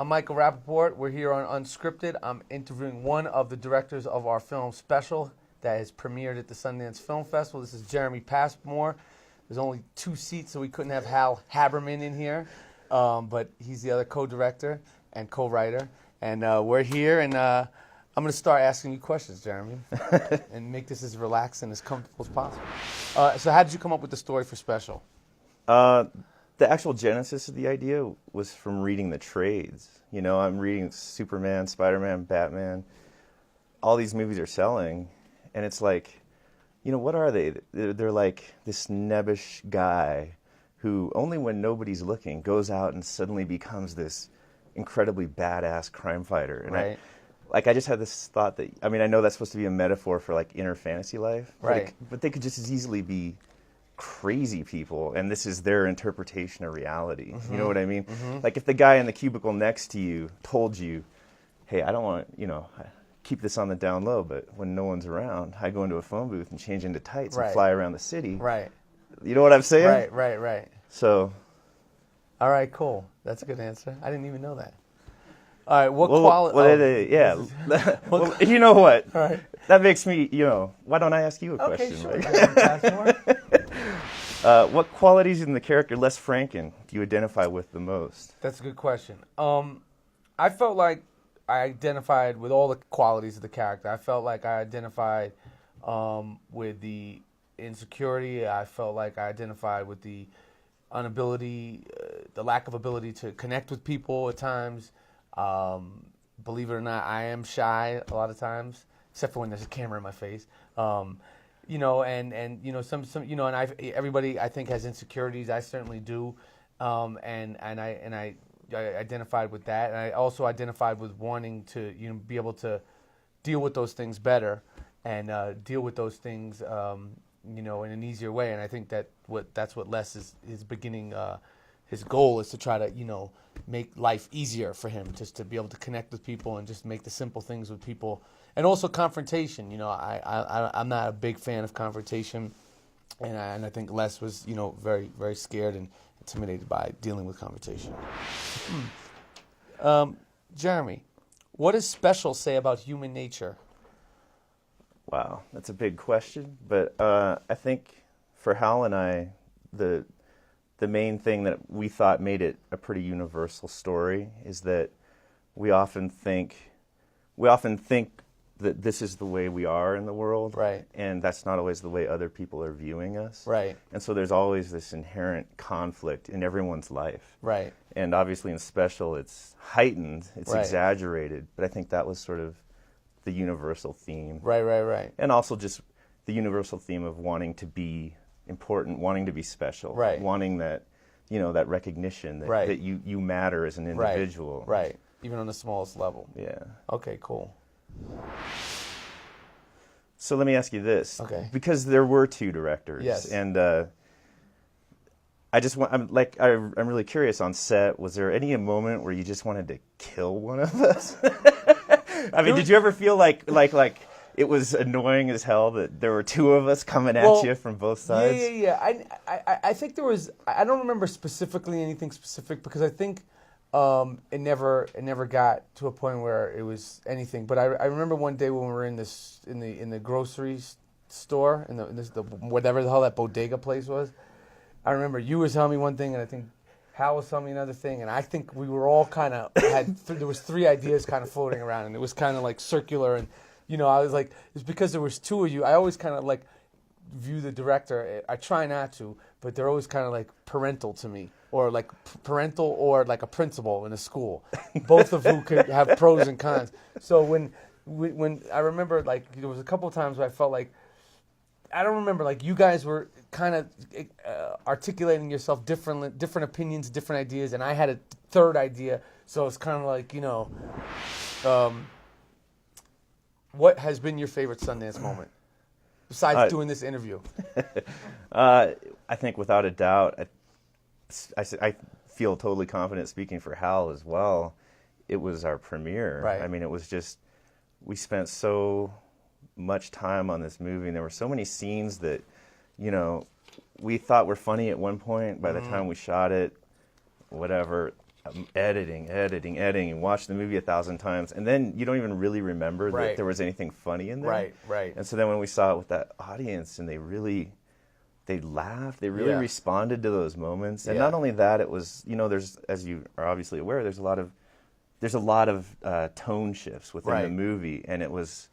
I'm Michael Rapaport. We're here on Unscripted. I'm interviewing one of the directors of our film special that has premiered at the Sundance Film Festival. This is Jeremy Passmore. There's only 2 seats, so we couldn't have Hal Haberman in here, but he's the other co-director and co-writer. And we're here, and I'm going to start asking you questions, Jeremy, and make this as relaxed and as comfortable as possible. So how did you come up with the story for special? The actual genesis of the idea was from reading the trades. You know, I'm reading Superman, Spider-Man, Batman. All these movies are selling, and it's like, you know, what are they? They're like this nebbish guy who, only when nobody's looking, goes out and suddenly becomes this incredibly badass crime fighter. And Right. I just had this thought that, I mean, I know that's supposed to be a metaphor for like inner fantasy life, Right. but they could just as easily be crazy people, and this is their interpretation of reality. You know what I mean? Like if the guy in the cubicle next to you told you, hey, I don't want, you know, keep this on the down low, but when no one's around, I go into a phone booth and change into tights Right. and fly around the city. Right. You know what I'm saying? Right. So, All right, cool. That's a good answer. I didn't even know that. All right, what quality? yeah. Well, you know what? All right. That makes me, you know, why don't I ask you a Okay, question? sure. Right? What qualities in the character Les Franken do you identify with the most? That's a good question. I felt like I identified with all the qualities of the character. I felt like I identified with the insecurity. I felt like I identified with the inability, the lack of ability to connect with people at times. Believe it or not, I am shy a lot of times, except for when there's a camera in my face. You know, and you know, some you know, and everybody I think has insecurities. I certainly do, and I identified with that, and I also identified with wanting to, you know, be able to deal with those things better and deal with those things, you know, in an easier way. And I think that's what Les is beginning. His goal is to try to, you know, make life easier for him, just to be able to connect with people and just make the simple things with people. And also confrontation. You know, I'm not a big fan of confrontation, and I think Les was, you know, very, very scared and intimidated by dealing with confrontation. Jeremy, what does special say about human nature? Wow, that's a big question. But I think for Hal and I, the main thing that we thought made it a pretty universal story is that we often think that this is the way we are in the world, Right. and that's not always the way other people are viewing us. Right. And so there's always this inherent conflict in everyone's life. Right. And obviously in special it's heightened, it's Right. exaggerated, but I think that was sort of the universal theme. Right. And also just the universal theme of wanting to be important, wanting to be special, Right. wanting that, you know, that recognition that, Right. that you matter as an individual. Right. Even on the smallest level. Yeah. Okay, cool. So let me ask you this. Okay. Because there were 2 directors. Yes. And I'm really curious on set, was there any moment where you just wanted to kill one of us? I mean, did you ever feel like it was annoying as hell that there were 2 of us coming at you from both sides? Yeah. I think there was. I don't remember specifically anything specific because I think it never got to a point where it was anything. But I remember one day when we were in the grocery store in the whatever the hell that bodega place was. I remember you were telling me one thing, and I think Hal was telling me another thing, and I think we were all kind of there was 3 ideas kind of floating around, and it was kind of like circular. And you know, I was like, it's because there was 2 of you. I always kind of like view the director. I try not to, but they're always kind of like parental to me, or like parental, or like a principal in a school, both of who could have pros and cons. So when I remember, like, there was a couple of times where I felt like, I don't remember, like, you guys were kind of articulating yourself different opinions, different ideas, and I had a 3rd idea. So it's kind of like, you know, what has been your favorite Sundance moment besides doing this interview? I think without a doubt, I feel totally confident speaking for Hal as well. It was our premiere. Right. I mean, it was just, we spent so much time on this movie, and there were so many scenes that, you know, we thought were funny at one point. By the time we shot it, whatever, editing, and watch the movie 1,000 times, and then you don't even really remember that there was anything funny in there. Right. And so then when we saw it with that audience, and they laughed, they really responded to those moments. And not only that, it was, there's, as you are obviously aware, there's a lot of tone shifts within the movie, and it was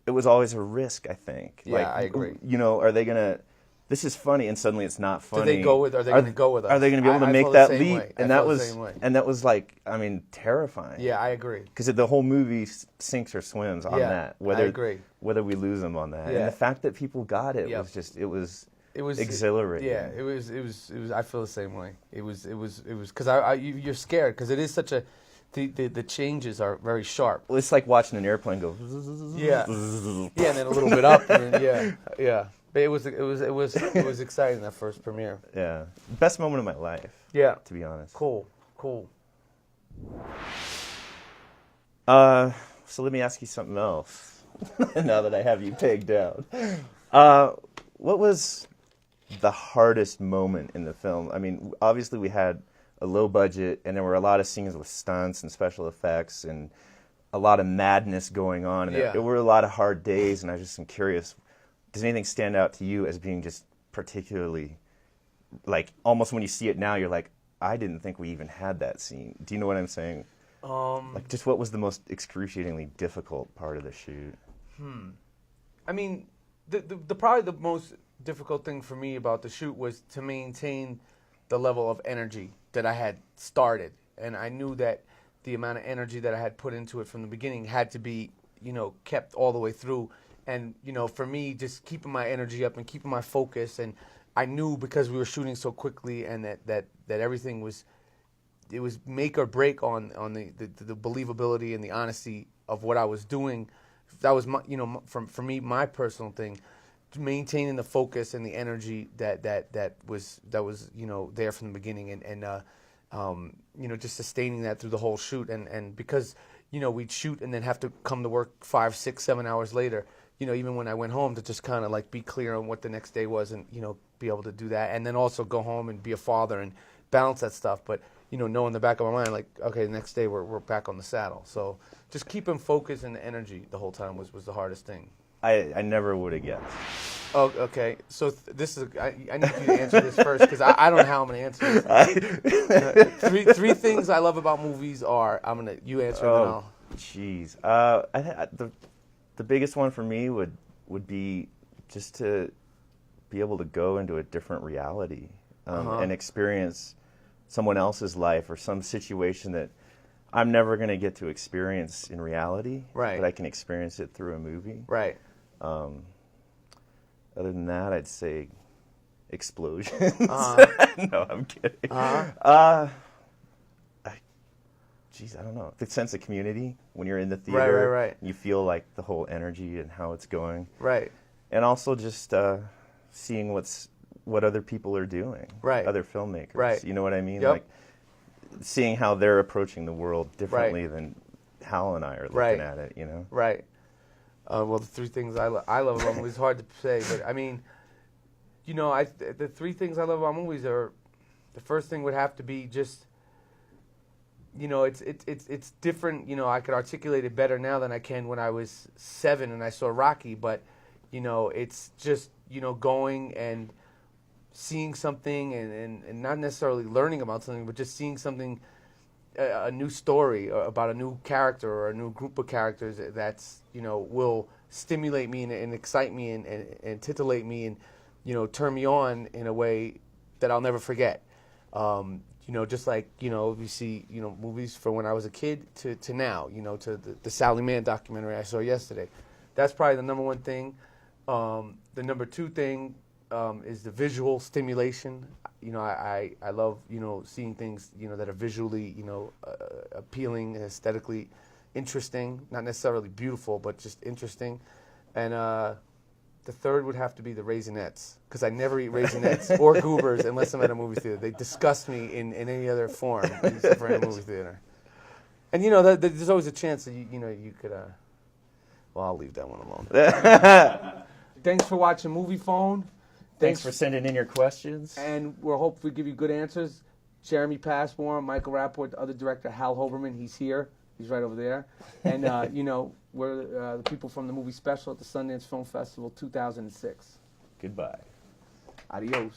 always a risk, I think. Yeah, I agree. Are they gonna? This is funny, and suddenly it's not funny. Are they going to go with us? Are they going to be able to make that leap? And that was like, terrifying. Yeah, I agree. Because the whole movie sinks or swims on that. I agree. Whether we lose them on that, and the fact that people got it was just it was exhilarating. It was. I feel the same way. It was because you're scared because it is such a. The changes are very sharp. Well, it's like watching an airplane go. Yeah, and then a little bit up. And then, yeah. But it was exciting, that first premiere. Yeah, best moment of my life. Yeah, to be honest. Cool. So let me ask you something else. Now that I have you pegged down, what was the hardest moment in the film? I mean, obviously we had a low budget, and there were a lot of scenes with stunts and special effects, and a lot of madness going on. And there were a lot of hard days, and I just am curious. Does anything stand out to you as being just particularly, like, almost when you see it now, you're like, I didn't think we even had that scene. Do you know what I'm saying? Like, just what was the most excruciatingly difficult part of the shoot? I mean, the probably the most difficult thing for me about the shoot was to maintain the level of energy that I had started. And I knew that the amount of energy that I had put into it from the beginning had to be, kept all the way through. And, for me, just keeping my energy up and keeping my focus. And I knew because we were shooting so quickly and that everything was, it was make or break on the believability and the honesty of what I was doing. That was, for me, my personal thing, maintaining the focus and the energy that was there from the beginning. And just sustaining that through the whole shoot. And because, we'd shoot and then have to come to work 5, 6, 7 hours later, even when I went home, to just kind of like be clear on what the next day was and, be able to do that. And then also go home and be a father and balance that stuff. But, know in the back of my mind, like, okay, the next day we're back on the saddle. So just keeping focus and energy the whole time was the hardest thing. I never would have guessed. Oh, okay. So this is I need you to answer this first because I don't know how I'm going to answer this. Three things I love about movies are you answer it and I'll. Jeez. The biggest one for me would be just to be able to go into a different reality and experience someone else's life or some situation that I'm never going to get to experience in reality. Right. But I can experience it through a movie. Right. Other than that, I'd say explosions. No, I'm kidding. I don't know. The sense of community when you're in the theater. Right. You feel like the whole energy and how it's going. Right. And also just seeing what other people are doing. Right. Other filmmakers. Right. You know what I mean? Yep. Like seeing how they're approaching the world differently than Hal and I are looking at it, Right. Well, the three things I love about movies, hard to say, but I mean, the three things I love about movies are, the first thing would have to be just, it's different. I could articulate it better now than I can when I was 7 and I saw Rocky, but, it's just, going and seeing something and not necessarily learning about something, but just seeing something, a new story about a new character or a new group of characters that's, will stimulate me and excite me and titillate me and, turn me on in a way that I'll never forget. Just like, we see, movies from when I was a kid to now, to the Sally Mann documentary I saw yesterday. That's probably the number one thing. The number two thing is the visual stimulation. I love, seeing things, that are visually, appealing, aesthetically interesting, not necessarily beautiful, but just interesting. And the third would have to be the Raisinets, because I never eat Raisinets or Goobers unless I'm at a movie theater. They disgust me in any other form except for in a movie theater. And, there's always a chance that, you could, well, I'll leave that one alone. Thanks for watching Moviefone. Thanks for sending in your questions. And we'll hopefully give you good answers. Jeremy Passmore, Michael Rapaport, the other director, Hal Hoberman. He's here. He's right over there. And, we're the people from the movie special at the Sundance Film Festival 2006. Goodbye. Adios.